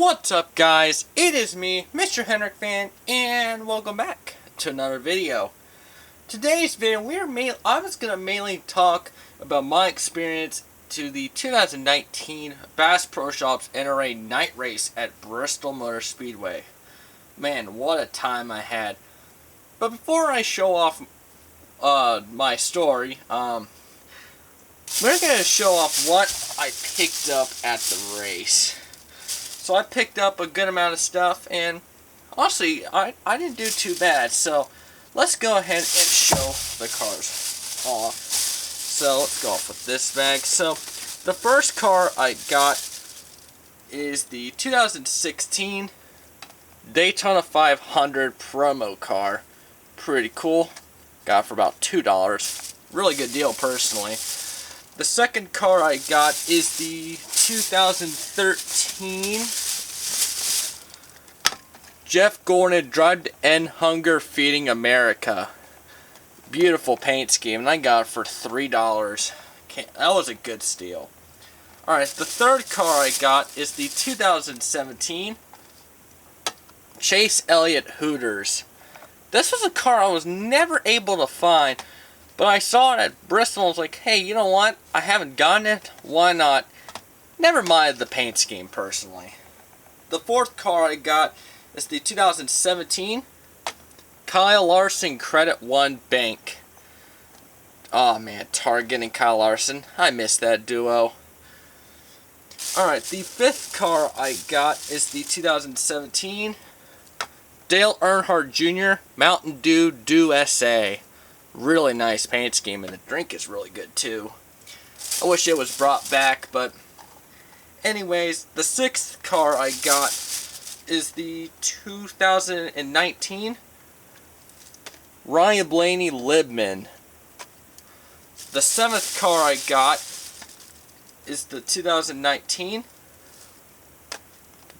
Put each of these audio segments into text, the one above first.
What's up, guys? It is me, Mr. Henrik Fan, and welcome back to another video. Today's video, I was gonna mainly talk about my experience to the 2019 Bass Pro Shops NRA Night Race at Bristol Motor Speedway. Man, what a time I had! But before I show off my story, we're gonna show off what I picked up at the race. So I picked up a good amount of stuff, and honestly, I didn't do too bad. So let's go ahead and show the cars off. So let's go off with this bag. So the first car I got is the 2016 Daytona 500 promo car. Pretty cool. Got it for about $2. Really good deal, personally. The second car I got is the 2013 Jeff Gordon Drive to End Hunger Feeding America. Beautiful paint scheme, and I got it for $3. That was a good steal. Alright, the third car I got is the 2017 Chase Elliott Hooters. This was a car I was never able to find, but I saw it at Bristol and was like, hey, you know what? I haven't gotten it. Why not? Never mind the paint scheme, personally. The fourth car I got is the 2017 Kyle Larson Credit One Bank. Oh man, Target and Kyle Larson. I miss that duo. Alright, the fifth car I got is the 2017 Dale Earnhardt Jr. Mountain Dew SA. Really nice paint scheme, and the drink is really good too. I wish it was brought back, but anyways, the sixth car I got is the 2019 Ryan Blaney Libman. The seventh car I got is the 2019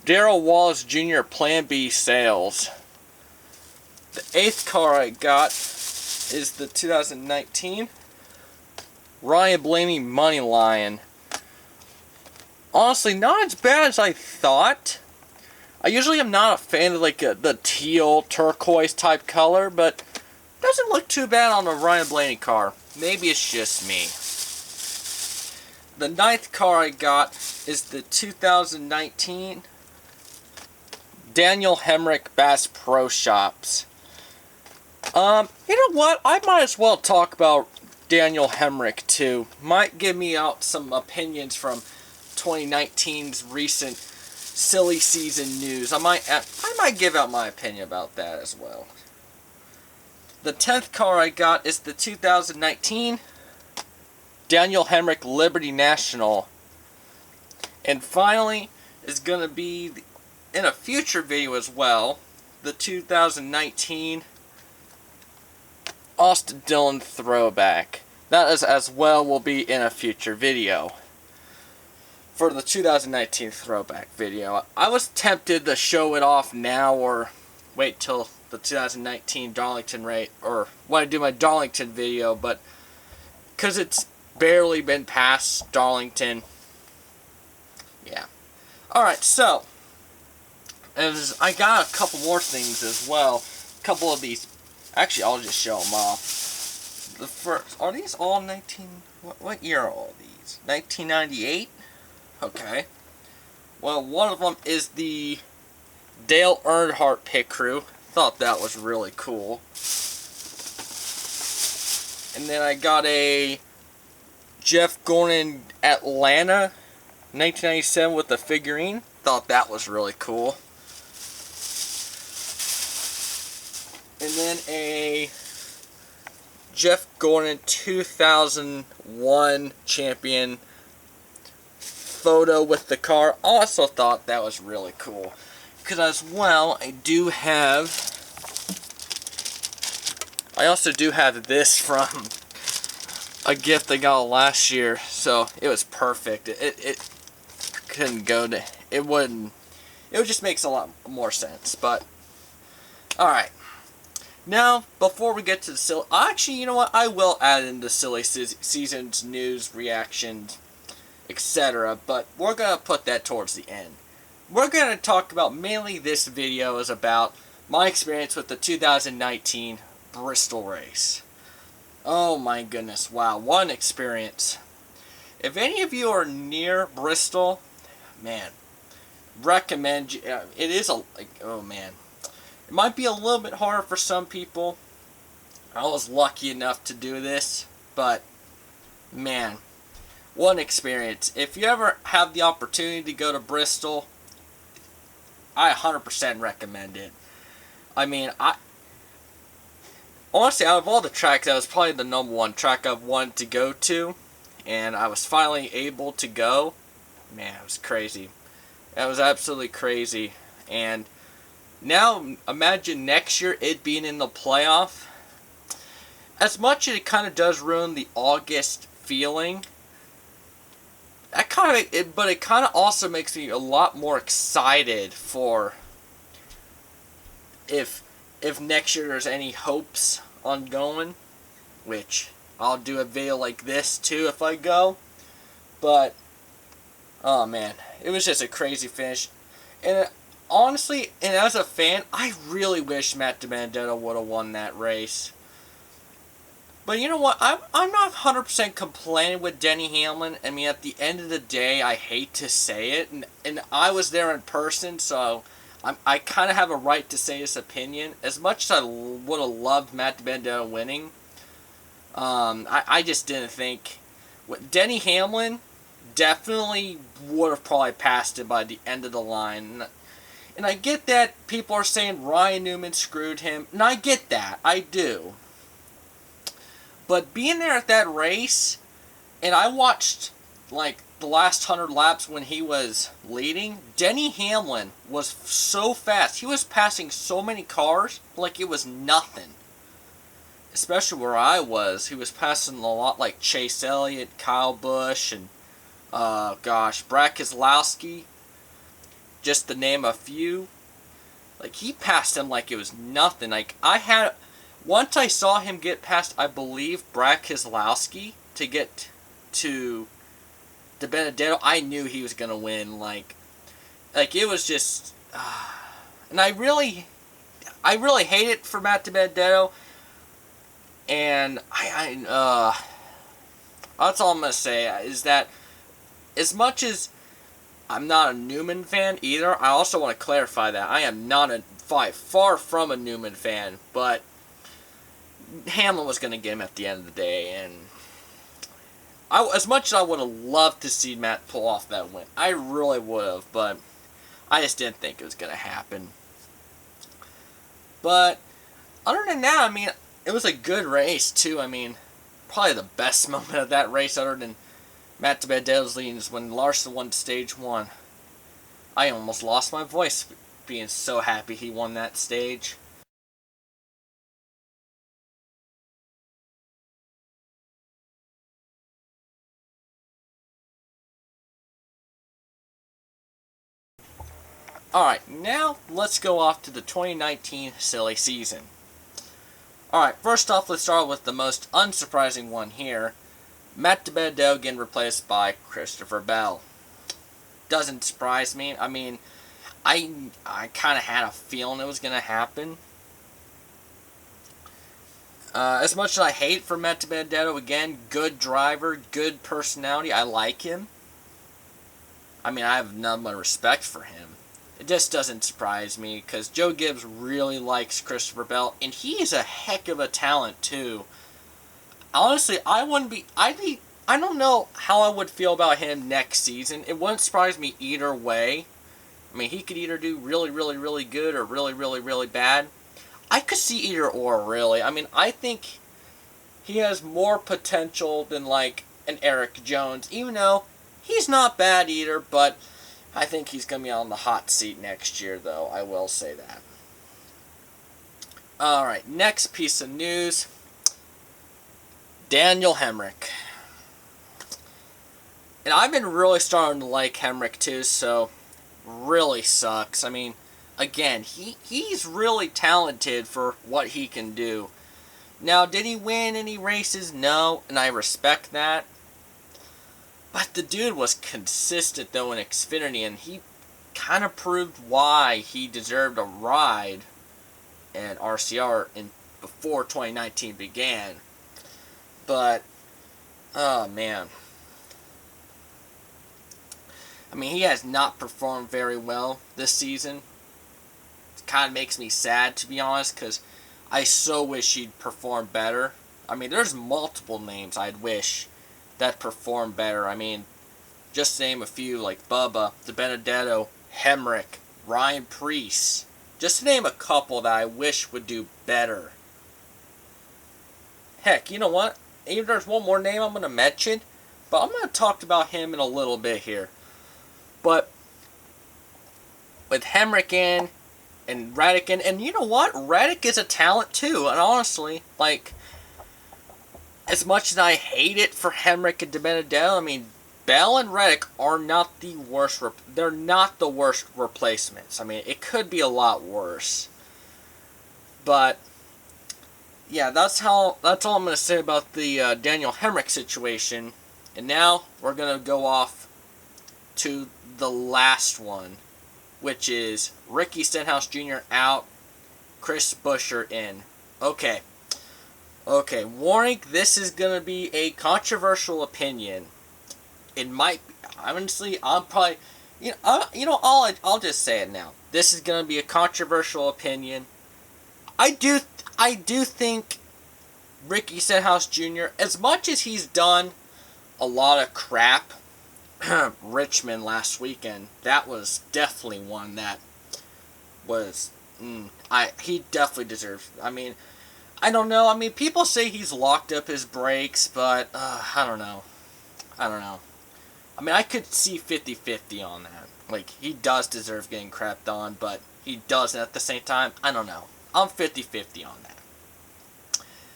Darrell Wallace Jr. Plan B Sales. The eighth car I got is the 2019 Ryan Blaney Money Lion. Honestly, not as bad as I thought. I usually am not a fan of the teal turquoise type color, but it doesn't look too bad on the Ryan Blaney car. Maybe it's just me. The ninth car I got is the 2019 Daniel Hemrick Bass Pro Shops. You know what? I might as well talk about Daniel Hemrick too. Might give me out some opinions from 2019's recent silly season news. I might give out my opinion about that as well. The 10th car I got is the 2019 Daniel Hemrick Liberty National. And finally is going to be in a future video as well, the 2019 Austin Dillon Throwback. That is as well will be in a future video. For the 2019 Throwback video, I was tempted to show it off now or wait till the 2019 Darlington rate, or when I do my Darlington video, but because it's barely been past Darlington, yeah. Alright, so as I got a couple more things as well. A couple of these. Actually, I'll just show them off. The first, are these all 19? What year are all these? 1998? Okay. Well, one of them is the Dale Earnhardt Pit Crew. Thought that was really cool. And then I got a Jeff Gordon Atlanta 1997 with the figurine. Thought that was really cool. And then a Jeff Gordon 2001 champion photo with the car. Also thought that was really cool. Because as well, I also do have this from a gift I got last year. So it was perfect. It couldn't go to, it just makes a lot more sense. But, alright. Now, before we get to the silly... Actually, you know what? I will add in the silly season's news, reactions, etc. But we're going to put that towards the end. we're going to talk about, mainly this video is about my experience with the 2019 Bristol race. Oh my goodness, wow, what an experience. If any of you are near Bristol, man, recommend you. It is oh man, it might be a little bit harder for some people. I was lucky enough to do this, but man, what an experience. If you ever have the opportunity to go to Bristol, I 100% recommend it. I mean, honestly, out of all the tracks, that was probably the #1 track I've wanted to go to, and I was finally able to go. Man, it was crazy. That was absolutely crazy. And now, imagine next year it being in the playoff. As much as it kind of does ruin the August feeling, but it kind of also makes me a lot more excited for if next year there's any hopes on going, which I'll do a video like this too if I go. But oh man, it was just a crazy finish. And honestly, and as a fan, I really wish Matt DiBenedetto would have won that race. But you know what? I'm not 100% complaining with Denny Hamlin. I mean, at the end of the day, I hate to say it, and I was there in person, so I kind of have a right to say this opinion. As much as I would have loved Matt DiBenedetto winning, I just didn't think Denny Hamlin definitely would have probably passed it by the end of the line. And I get that people are saying Ryan Newman screwed him, and I get that. I do. But being there at that race, and I watched like the last 100 laps when he was leading, Denny Hamlin was so fast. He was passing so many cars like it was nothing. Especially where I was. He was passing a lot like Chase Elliott, Kyle Busch, and Brad Keselowski. Just to name a few. Like, he passed him like it was nothing. Like, once I saw him get past, I believe, Brad Keselowski to get to DiBenedetto, I knew he was going to win. Like it was just... and I really hate it for Matt DiBenedetto. And that's all I'm going to say, is that as much as I'm not a Newman fan either, I also want to clarify that I am not far from a Newman fan, but Hamlin was going to get him at the end of the day, and as much as I would have loved to see Matt pull off that win, I really would have, but I just didn't think it was going to happen. But other than that, I mean, it was a good race too. I mean, probably the best moment of that race, other than Matt DiBenedetto's leading, is when Larson won stage 1. I almost lost my voice being so happy he won that stage. Alright, now let's go off to the 2019 silly season. Alright, first off, let's start with the most unsurprising one here. Matt DiBenedetto getting replaced by Christopher Bell. Doesn't surprise me. I mean, I kind of had a feeling it was going to happen. As much as I hate for Matt DiBenedetto, again, good driver, good personality, I like him. I mean, I have none but respect for him. It just doesn't surprise me, because Joe Gibbs really likes Christopher Bell, and he's a heck of a talent, too. Honestly, I don't know how I would feel about him next season. It wouldn't surprise me either way. I mean, he could either do really, really, really good or really, really, really bad. I could see either or, really. I mean, I think he has more potential than, like, an Eric Jones, even though he's not bad either, but I think he's going to be on the hot seat next year, though. I will say that. Alright, next piece of news. Daniel Hemrick. And I've been really starting to like Hemrick, too, so really sucks. I mean, again, he's really talented for what he can do. Now, did he win any races? No, and I respect that. But the dude was consistent, though, in Xfinity, and he kind of proved why he deserved a ride at RCR before 2019 began. But, oh man. I mean, he has not performed very well this season. It kind of makes me sad, to be honest, because I so wish he'd perform better. I mean, there's multiple names I'd wish that performed better. I mean, just to name a few, like Bubba, DiBenedetto, Hemrick, Ryan Preece. Just to name a couple that I wish would do better. Heck, you know what? Even there's one more name I'm going to mention, but I'm going to talk about him in a little bit here. But with Hemrick in and Reddick in, and you know what? Reddick is a talent too. And honestly, like, as much as I hate it for Hemrick and DiBenedetto, I mean, Bell and Reddick are not the worst. They're not the worst replacements. I mean, it could be a lot worse. But yeah, that's all I'm going to say about the Daniel Hemrick situation. And now we're going to go off to the last one, which is Ricky Stenhouse Jr. out, Chris Buescher in. Okay, warning, this is going to be a controversial opinion. It might, honestly, I'm probably, I'll just say it now. This is going to be a controversial opinion. I do think Ricky Stenhouse Jr., as much as he's done a lot of crap, Richmond last weekend, that was definitely one that was, he definitely deserves, I mean, I don't know, I mean, people say he's locked up his brakes, but, I don't know. I mean, I could see 50-50 on that. Like, he does deserve getting crapped on, but he doesn't at the same time. I don't know. I'm 50-50 on that.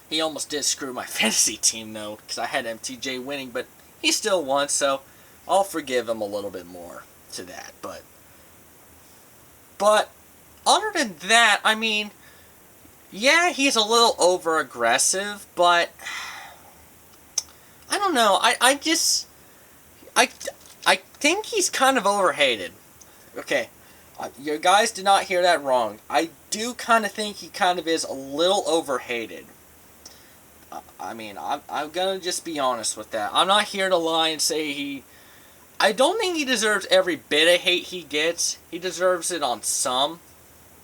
He almost did screw my fantasy team, though, because I had MTJ winning, but he still won, so I'll forgive him a little bit more to that. But other than that, I mean, yeah, he's a little over-aggressive, but I don't know. I think he's kind of overhated. Okay, you guys did not hear that wrong. I do kind of think he kind of is a little overhated. I mean, I'm gonna just be honest with that. I'm not here to lie and say I don't think he deserves every bit of hate he gets. He deserves it on some,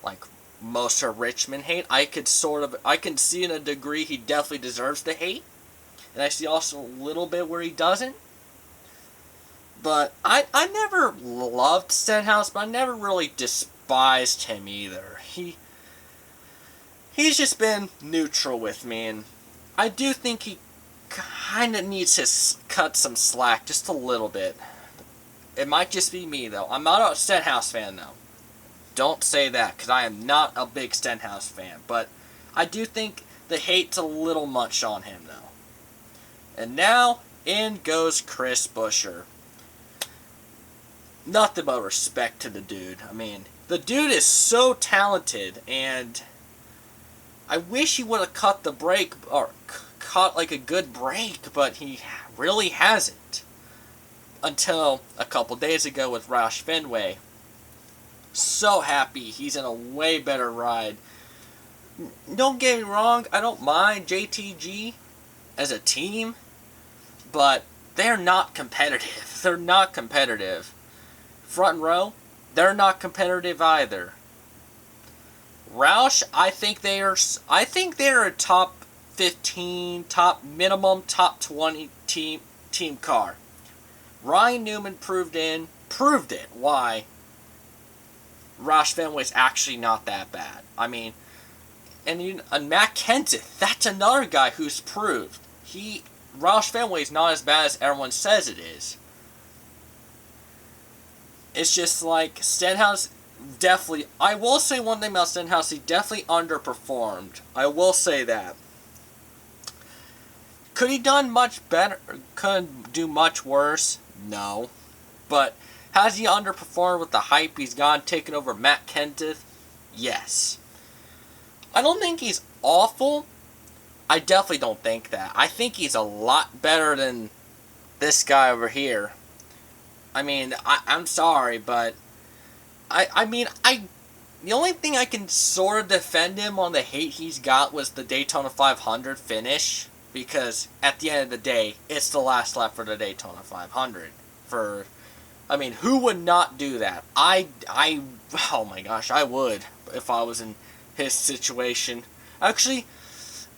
like most of Richmond hate. I can see in a degree he definitely deserves the hate. And I see also a little bit where he doesn't. But I never loved Stenhouse, but I never really despised him either. He's just been neutral with me, and I do think he kind of needs to cut some slack just a little bit. It might just be me, though. I'm not a Stenhouse fan, though. Don't say that, because I am not a big Stenhouse fan. But I do think the hate's a little much on him, though. And now, in goes Chris Buescher. Nothing but respect to the dude. I mean, the dude is so talented, and I wish he would have cut the break, or caught like a good break, but he really hasn't. Until a couple days ago with Roush Fenway. So happy he's in a way better ride. Don't get me wrong, I don't mind JTG as a team, but they're not competitive. They're not competitive. Front row, they're not competitive either. Roush, I think they're a top 15, top 20 team car. Ryan Newman proved it. Why Roush Fenway's actually not that bad. I mean, and Matt Kenseth, that's another guy who's proved Roush Fenway's not as bad as everyone says it is. It's just like Stenhouse definitely. I will say one thing about Stenhouse: he definitely underperformed. I will say that. Could he done much better? Could do much worse? No. But has he underperformed with the hype he's gotten, taken over Matt Kenseth? Yes. I don't think he's awful. I definitely don't think that. I think he's a lot better than this guy over here. I mean, I'm sorry, but the only thing I can sort of defend him on the hate he's got was the Daytona 500 finish, because at the end of the day, it's the last lap for the Daytona 500. Who would not do that? Oh my gosh, I would if I was in his situation. Actually,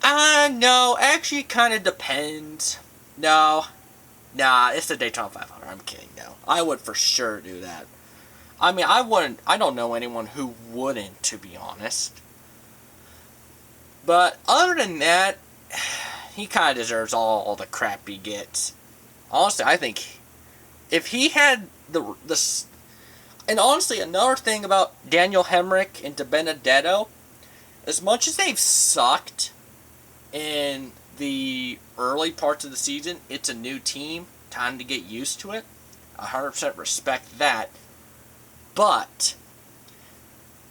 no, actually it kind of depends. No, nah, it's the Daytona 500. I'm kidding, no. I would for sure do that. I don't know anyone who wouldn't, to be honest. But other than that, he kind of deserves all the crap he gets. Honestly, I think if he had and honestly, another thing about Daniel Hemrick and DiBenedetto, as much as they've sucked in the early parts of the season, it's a new team, time to get used to it. 100% respect that. But,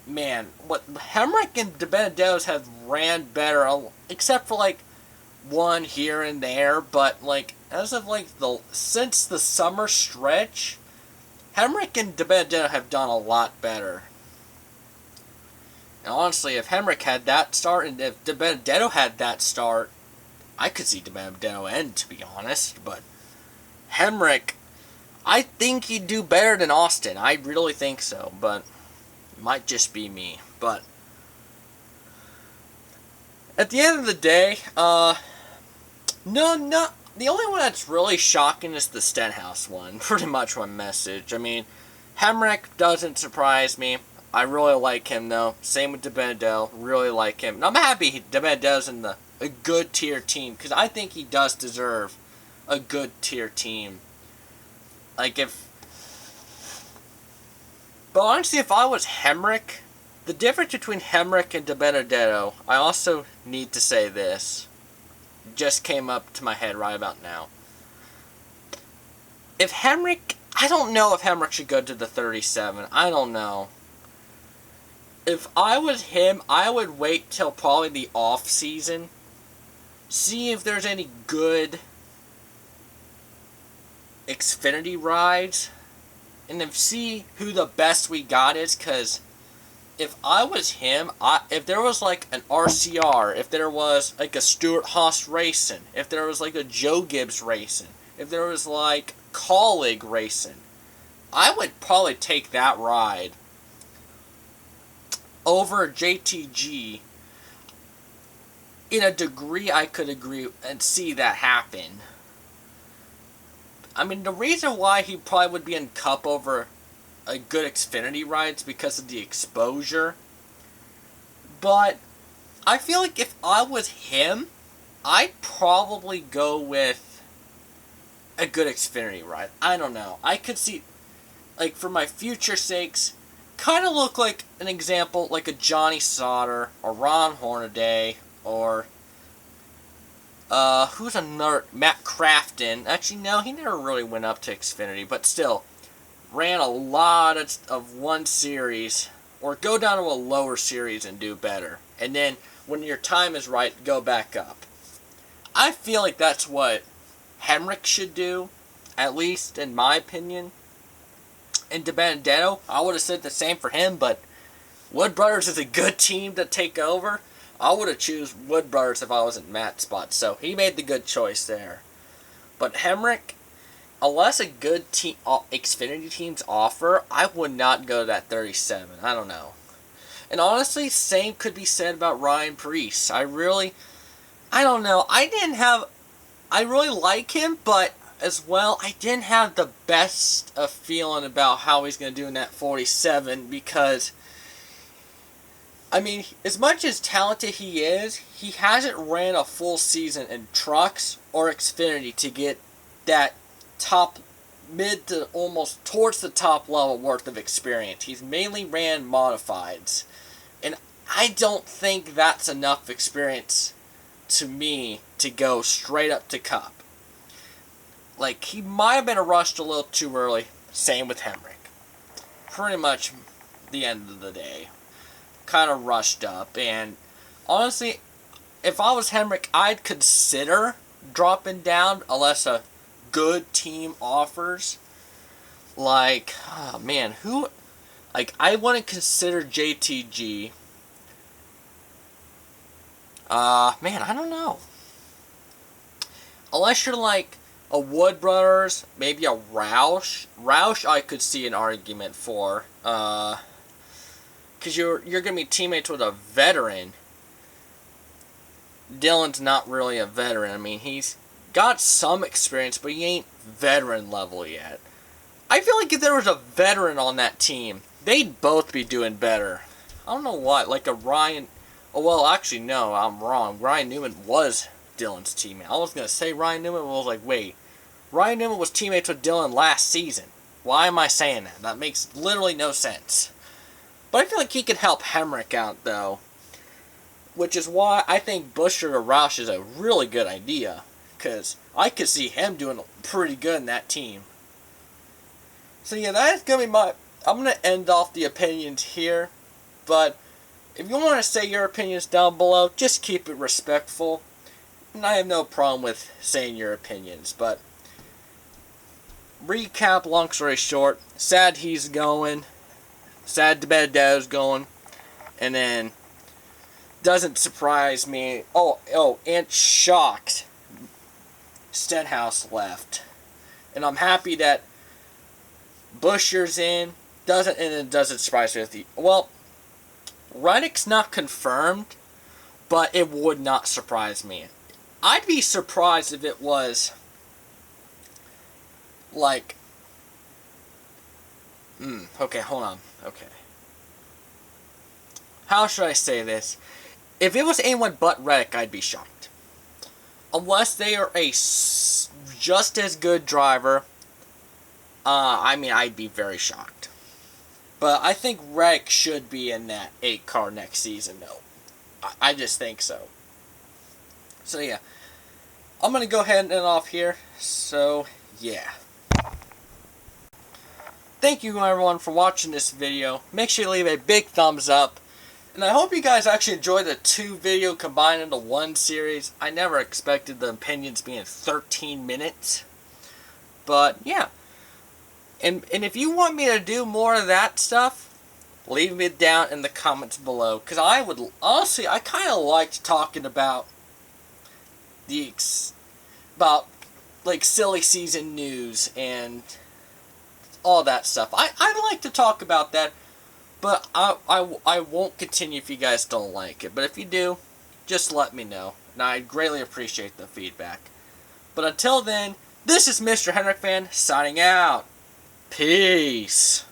man, what Hemrick and DiBenedetto have ran better, except for, one here and there, but, as of, since the summer stretch, Hemrick and DiBenedetto have done a lot better. And honestly, if Hemrick had that start, and if DiBenedetto had that start, I could see DiBenedetto end, to be honest, but Hemrick, I think he'd do better than Austin. I really think so, but it might just be me. But at the end of the day, the only one that's really shocking is the Stenhouse one. Pretty much my message. Hemrick doesn't surprise me. I really like him, though. Same with DiBenedetto. Really like him. And I'm happy DiBenedetto's in a good tier team, because I think he does deserve a good tier team. But honestly, if I was Hemrick, the difference between Hemrick and DiBenedetto, I also need to say this. It just came up to my head right about now. I don't know if Hemrick should go to the 37. I don't know. If I was him, I would wait till probably the off season. See if there's any good Xfinity rides, and then see who the best we got is, because if I was him, if there was an RCR, if there was a Stuart Haas racing, if there was a Joe Gibbs racing, if there was Colleague racing, I would probably take that ride over JTG. In a degree, I could agree and see that happen. The reason why he probably would be in Cup over a good Xfinity ride is because of the exposure. But I feel like if I was him, I'd probably go with a good Xfinity ride. I don't know. I could see, for my future sakes, kind of look like an example, like a Johnny Sauter or Ron Hornaday or who's another? Matt Crafton. Actually, no, he never really went up to Xfinity, but still, ran a lot of one series, or go down to a lower series and do better. And then, when your time is right, go back up. I feel like that's what Hemrick should do, at least in my opinion. And DiBenedetto, I would have said the same for him, but Wood Brothers is a good team to take over. I would have choose Wood Brothers if I was in Matt's spot, so he made the good choice there. But Hemrick, unless a good team, Xfinity teams offer, I would not go to that 37. I don't know. And honestly, same could be said about Ryan Preece. I don't know. I really like him, but as well, I didn't have the best of feeling about how he's going to do in that 47, because as much as talented he is, he hasn't ran a full season in trucks or Xfinity to get that top, mid to almost towards the top level worth of experience. He's mainly ran modifieds. And I don't think that's enough experience to me to go straight up to Cup. He might have been rushed a little too early. Same with Hemrick. Pretty much the end of the day. Kind of rushed up, and honestly, if I was Hemrick, I'd consider dropping down unless a good team offers. Like, I wouldn't consider JTG. Man, I don't know. Unless you're like a Wood Brothers, maybe a Roush. Roush I could see an argument for. Because you're going to be teammates with a veteran. Dylan's not really a veteran. I mean, he's got some experience, but he ain't veteran level yet. I feel like if there was a veteran on that team, they'd both be doing better. I don't know what, like a Ryan... Oh, well, actually, no, I'm wrong. Ryan Newman was Dylan's teammate. I was going to say Ryan Newman, but I was like, wait. Ryan Newman was teammates with Dylan last season. Why am I saying that? That makes literally no sense. But I feel like he could help Hemrick out, though. Which is why I think Busher or Roush is a really good idea. Because I could see him doing pretty good in that team. So yeah, that's going to be my... I'm going to end off the opinions here. But if you want to say your opinions down below, just keep it respectful. And I have no problem with saying your opinions. But recap, long story short. Sad he's going. Sad Bedeau's going. And then... doesn't surprise me. And shocked. Stenhouse left. And I'm happy that Busher's in. And it doesn't surprise me. Well, Reddick's not confirmed, but it would not surprise me. I'd be surprised if it was like... okay, hold on. Okay. How should I say this? If it was anyone but Reddick, I'd be shocked. Unless they are a just as good driver, I mean, I'd be very shocked. But I think Reddick should be in that 8 car next season, though. I just think so. So, yeah. I'm going to go ahead and end off here. So, yeah. Thank you, everyone, for watching this video. Make sure you leave a big thumbs up. And I hope you guys actually enjoyed the 2 video combined into 1 series. I never expected the opinions being 13 minutes. But, yeah. And if you want me to do more of that stuff, leave it down in the comments below. Because I would, honestly, I kind of liked talking about like, silly season news and all that stuff. I like to talk about that. But I won't continue if you guys don't like it. But if you do, just let me know. And I'd greatly appreciate the feedback. But until then, this is Mr. Henrik Fan signing out. Peace.